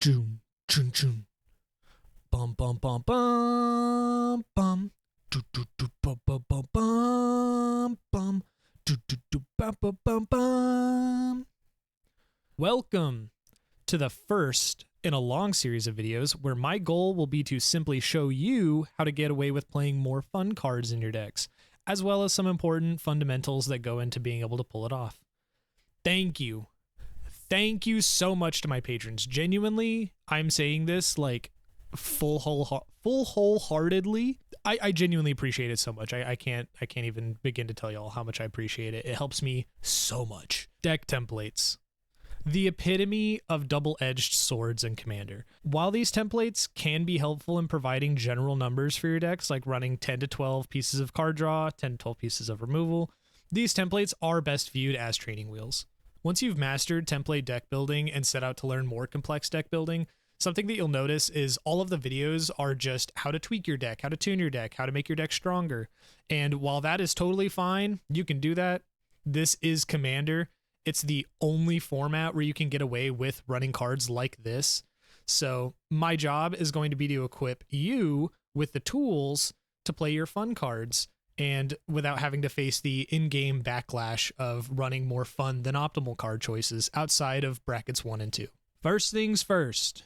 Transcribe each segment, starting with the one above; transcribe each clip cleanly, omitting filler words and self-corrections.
Chum, chum, chum. Bum, bum, bum, bum, bum. Do, do, do, bum, bum, bum, bum, bum. Do, do, do, bum, bum, bum, bum. Welcome to the first in a long series of videos where my goal will be to simply show you how to get away with playing more fun cards in your decks, as well as some important fundamentals that go into being able to pull it off. Thank you. Thank you so much to my patrons. Genuinely, I'm saying this like full wholeheartedly. I genuinely appreciate it so much. I can't even begin to tell y'all how much I appreciate it. It helps me so much. Deck templates. The epitome of double-edged swords in Commander. While these templates can be helpful in providing general numbers for your decks, like running 10 to 12 pieces of card draw, 10 to 12 pieces of removal, these templates are best viewed as training wheels. Once you've mastered template deck building and set out to learn more complex deck building, something that you'll notice is all of the videos are just how to tweak your deck, how to tune your deck, how to make your deck stronger. And while that is totally fine, you can do that. This is Commander. It's the only format where you can get away with running cards like this. So my job is going to be to equip you with the tools to play your fun cards, and without having to face the in-game backlash of running more fun than optimal card choices outside of brackets 1 and 2. First things first,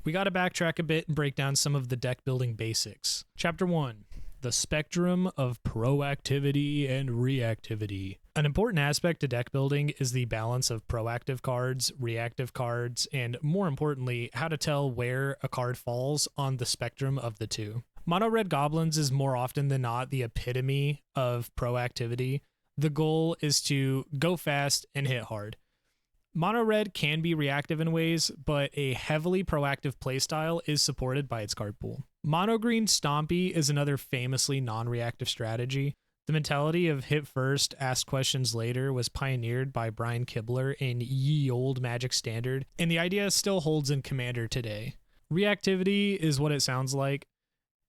we got to backtrack a bit and break down some of the deck building basics. Chapter 1, the spectrum of proactivity and reactivity. An important aspect to deck building is the balance of proactive cards, reactive cards, and more importantly, how to tell where a card falls on the spectrum of the two. Mono red goblins is more often than not the epitome of proactivity. The goal is to go fast and hit hard. Mono red can be reactive in ways, but a heavily proactive playstyle is supported by its card pool. Mono green Stompy is another famously non-reactive strategy. The mentality of hit first, ask questions later was pioneered by Brian Kibler in Ye Olde Magic Standard, and the idea still holds in Commander today. Reactivity is what it sounds like.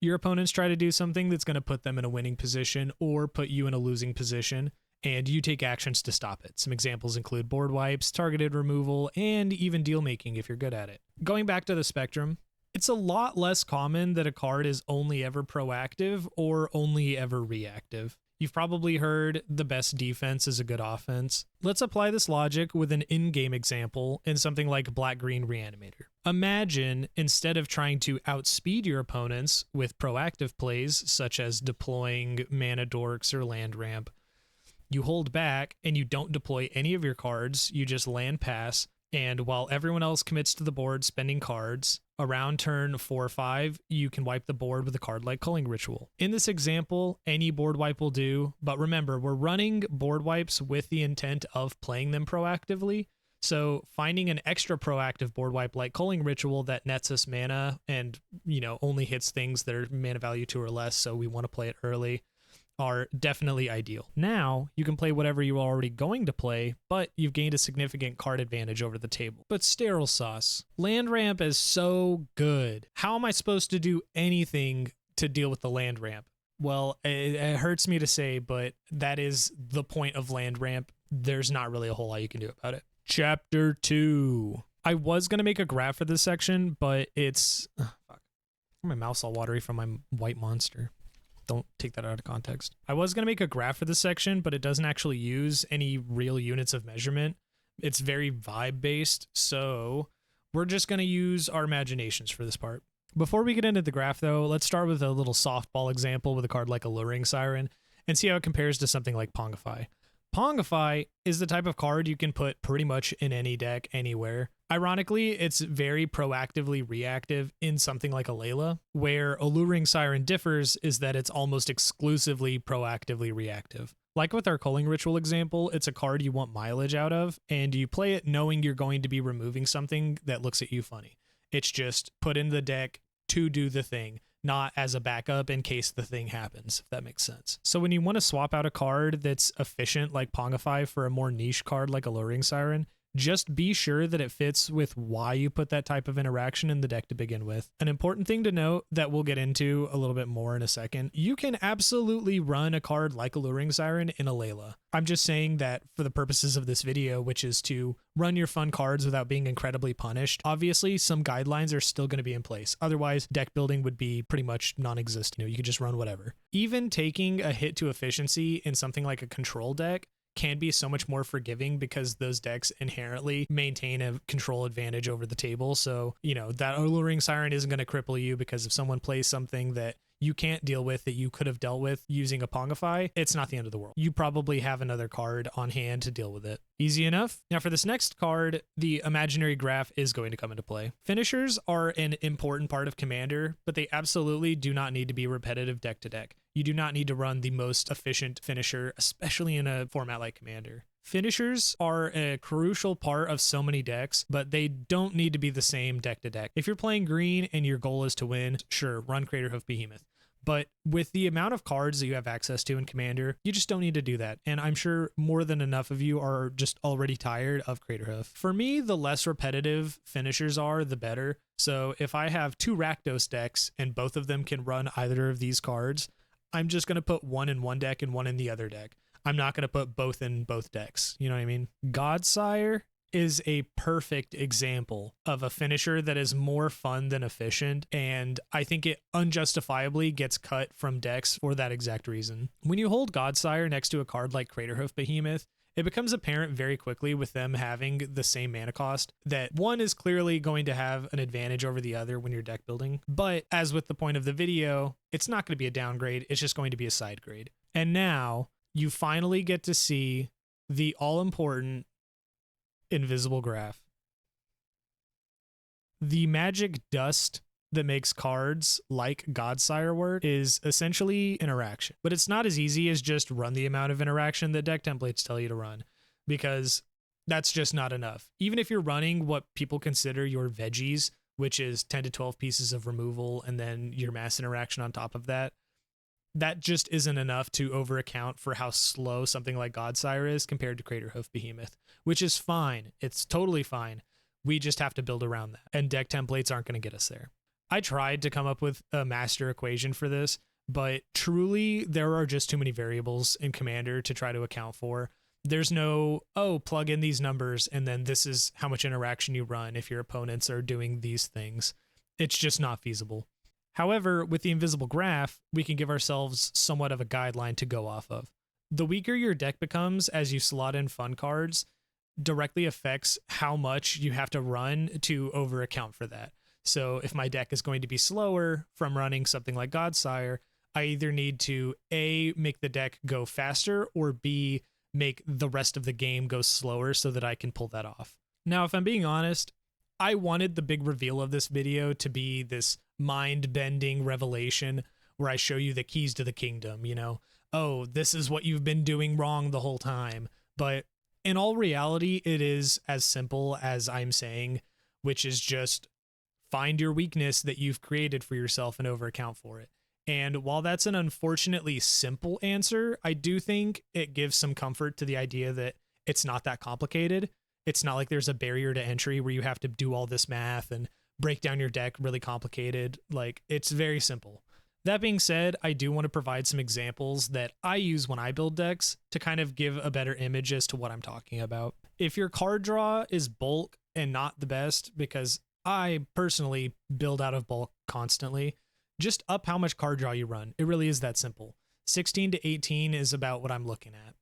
Your opponents try to do something that's going to put them in a winning position or put you in a losing position, and you take actions to stop it. Some examples include board wipes, targeted removal, and even deal making if you're good at it. Going back to the spectrum, it's a lot less common that a card is only ever proactive or only ever reactive. You've probably heard the best defense is a good offense. Let's apply this logic with an in-game example in something like Black-Green Reanimator. Imagine, instead of trying to outspeed your opponents with proactive plays, such as deploying mana dorks or land ramp, you hold back and you don't deploy any of your cards, you just land pass, and while everyone else commits to the board spending cards, around turn 4 or 5, you can wipe the board with a card like Culling Ritual. In this example, any board wipe will do, but remember, we're running board wipes with the intent of playing them proactively, so finding an extra proactive board wipe like Culling Ritual that nets us mana and, only hits things that are mana value 2 or less, so we want to play it early, are definitely ideal. Now, you can play whatever you are already going to play, but you've gained a significant card advantage over the table. But Sterile Sauce. Land ramp is so good. How am I supposed to do anything to deal with the land ramp? Well, it hurts me to say, but that is the point of land ramp. There's not really a whole lot you can do about it. Chapter 2. I was going to make a graph for this section, but it's... fuck. My mouth's all watery from my white monster. Don't take that out of context. I was going to make a graph for this section, but it doesn't actually use any real units of measurement. It's very vibe based, so we're just going to use our imaginations for this part. Before we get into the graph though, let's start with a little softball example with a card like Alluring Siren and see how it compares to something like Pongify. Pongify is the type of card you can put pretty much in any deck anywhere. Ironically, it's very proactively reactive in something like a Layla, where Alluring Siren differs is that it's almost exclusively proactively reactive. Like with our Culling Ritual example, it's a card you want mileage out of, and you play it knowing you're going to be removing something that looks at you funny. It's just put in the deck to do the thing, not as a backup in case the thing happens, if that makes sense. So when you want to swap out a card that's efficient like Pongify for a more niche card like Alluring Siren, Just be sure that it fits with why you put that type of interaction in the deck to begin with. An important thing to note that we'll get into a little bit more in a second, you can absolutely run a card like Alluring Siren in a Layla. I'm just saying that for the purposes of this video, which is to run your fun cards without being incredibly punished, obviously some guidelines are still going to be in place. Otherwise, deck building would be pretty much non-existent. You could just run whatever. Even taking a hit to efficiency in something like a control deck can be so much more forgiving because those decks inherently maintain a control advantage over the table. So, that Alluring Siren isn't going to cripple you because if someone plays something that you can't deal with that you could have dealt with using a Pongify, it's not the end of the world. You probably have another card on hand to deal with it. Easy enough. Now for this next card, the imaginary graph is going to come into play. Finishers are an important part of Commander, but they absolutely do not need to be repetitive deck to deck. You do not need to run the most efficient finisher, especially in a format like Commander. Finishers are a crucial part of so many decks, but they don't need to be the same deck to deck. If you're playing green and your goal is to win, sure, run Craterhoof Behemoth. But with the amount of cards that you have access to in Commander, you just don't need to do that. And I'm sure more than enough of you are just already tired of Craterhoof. For me, the less repetitive finishers are, the better. So if I have 2 Rakdos decks and both of them can run either of these cards, I'm just going to put one in one deck and one in the other deck. I'm not going to put both in both decks. You know what I mean? Godsire is a perfect example of a finisher that is more fun than efficient, and I think it unjustifiably gets cut from decks for that exact reason. When you hold Godsire next to a card like Craterhoof Behemoth, it becomes apparent very quickly with them having the same mana cost that one is clearly going to have an advantage over the other when you're deck building. But as with the point of the video, it's not going to be a downgrade, it's just going to be a side grade. And now you finally get to see the all-important invisible graph. The magic dust that makes cards like Godsire work is essentially interaction, but it's not as easy as just run the amount of interaction that deck templates tell you to run, because that's just not enough. Even if you're running what people consider your veggies, which is 10 to 12 pieces of removal and then your mass interaction on top of that, that just isn't enough to over account for how slow something like Godsire is compared to Craterhoof Behemoth, which is fine. It's totally fine. We just have to build around that, and deck templates aren't going to get us there. I tried to come up with a master equation for this, but truly there are just too many variables in Commander to try to account for. There's no, plug in these numbers and then this is how much interaction you run if your opponents are doing these things. It's just not feasible. However, with the invisible graph, we can give ourselves somewhat of a guideline to go off of. The weaker your deck becomes as you slot in fun cards directly affects how much you have to run to over account for that. So if my deck is going to be slower from running something like Godsire, I either need to A, make the deck go faster, or B, make the rest of the game go slower so that I can pull that off. Now, if I'm being honest, I wanted the big reveal of this video to be this mind-bending revelation where I show you the keys to the kingdom, this is what you've been doing wrong the whole time. But in all reality, it is as simple as I'm saying, which is just find your weakness that you've created for yourself and over account for it. And while that's an unfortunately simple answer, I do think it gives some comfort to the idea that it's not that complicated. It's not like there's a barrier to entry where you have to do all this math and break down your deck really complicated. Like, it's very simple. That being said, I do want to provide some examples that I use when I build decks to kind of give a better image as to what I'm talking about. If your card draw is bulk and not the best, because I personally build out of bulk constantly, just up how much card draw you run. It really is that simple. 16 to 18 is about what I'm looking at.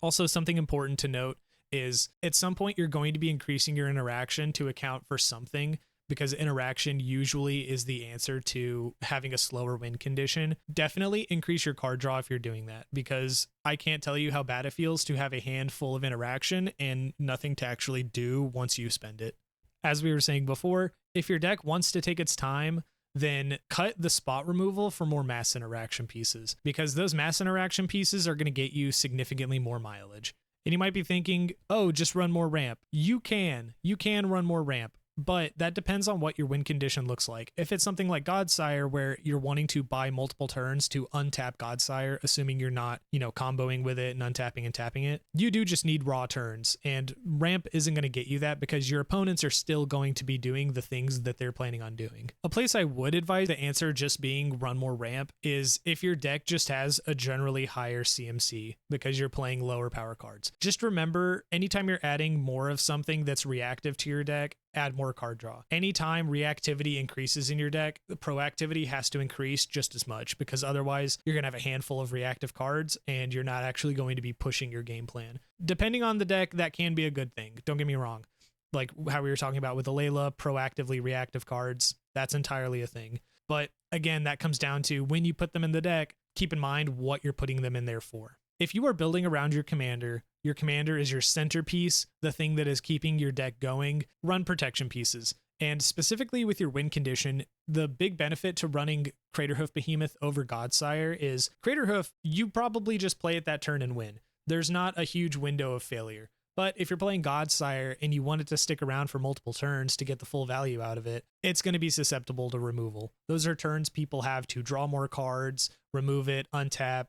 Also, something important to note is at some point you're going to be increasing your interaction to account for something, because interaction usually is the answer to having a slower win condition. Definitely increase your card draw if you're doing that, because I can't tell you how bad it feels to have a hand full of interaction and nothing to actually do once you spend it. As we were saying before, if your deck wants to take its time, then cut the spot removal for more mass interaction pieces, because those mass interaction pieces are going to get you significantly more mileage. And you might be thinking, just run more ramp. You can run more ramp. but that depends on what your win condition looks like. If it's something like Godsire where you're wanting to buy multiple turns to untap Godsire, assuming you're not, comboing with it and untapping and tapping it, you do just need raw turns, and ramp isn't going to get you that because your opponents are still going to be doing the things that they're planning on doing. A place I would advise the answer just being run more ramp is if your deck just has a generally higher CMC because you're playing lower power cards. Just remember, anytime you're adding more of something that's reactive to your deck, add more card draw. Anytime reactivity increases in your deck, the proactivity has to increase just as much, because otherwise you're going to have a handful of reactive cards and you're not actually going to be pushing your game plan. Depending on the deck, that can be a good thing. Don't get me wrong. Like how we were talking about with the Layla, proactively reactive cards, that's entirely a thing. But again, that comes down to when you put them in the deck, keep in mind what you're putting them in there for. If you are building around your commander is your centerpiece, the thing that is keeping your deck going, run protection pieces. And specifically with your win condition, the big benefit to running Craterhoof Behemoth over Godsire is Craterhoof, you probably just play it that turn and win. There's not a huge window of failure. But if you're playing Godsire and you want it to stick around for multiple turns to get the full value out of it, it's going to be susceptible to removal. Those are turns people have to draw more cards, remove it, untap,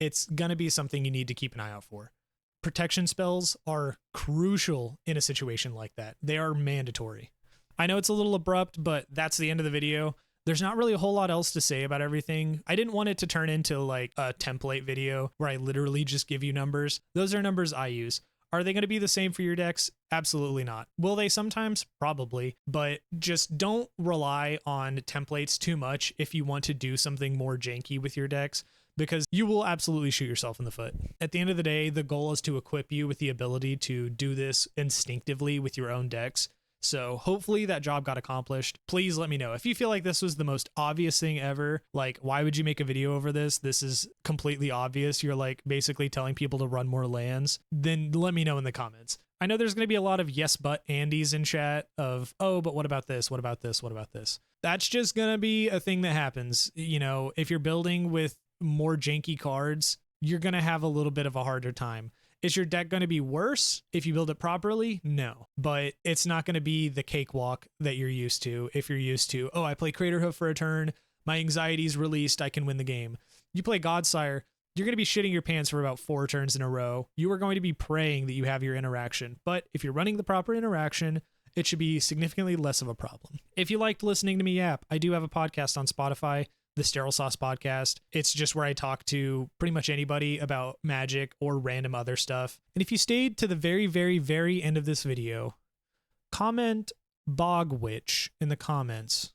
it's going to be something you need to keep an eye out for. Protection spells are crucial in a situation like that. They are mandatory. I know it's a little abrupt, but that's the end of the video. There's not really a whole lot else to say about everything. I didn't want it to turn into like a template video where I literally just give you numbers. Those are numbers I use. Are they going to be the same for your decks? Absolutely not. Will they sometimes? Probably, but just don't rely on templates too much if you want to do something more janky with your decks, because you will absolutely shoot yourself in the foot. At the end of the day, the goal is to equip you with the ability to do this instinctively with your own decks. So hopefully that job got accomplished. Please let me know. If you feel like this was the most obvious thing ever, like why would you make a video over this? This is completely obvious. You're like basically telling people to run more lands. Then let me know in the comments. I know there's going to be a lot of yes, but Andy's in chat of, oh, but what about this? What about this? What about this? That's just going to be a thing that happens. If you're building with more janky cards, you're going to have a little bit of a harder time. Is your deck going to be worse if you build it properly? No, but it's not going to be the cakewalk that you're used to. If you're used to, oh, I play Craterhoof for a turn, my anxiety's released, I can win the game. You play Godsire, you're going to be shitting your pants for about 4 turns in a row. You are going to be praying that you have your interaction, but if you're running the proper interaction, it should be significantly less of a problem. If you liked listening to me yap, I do have a podcast on Spotify, the Sterile Sauce Podcast. It's just where I talk to pretty much anybody about Magic or random other stuff. And if you stayed to the very, very, very end of this video, comment Bog Witch in the comments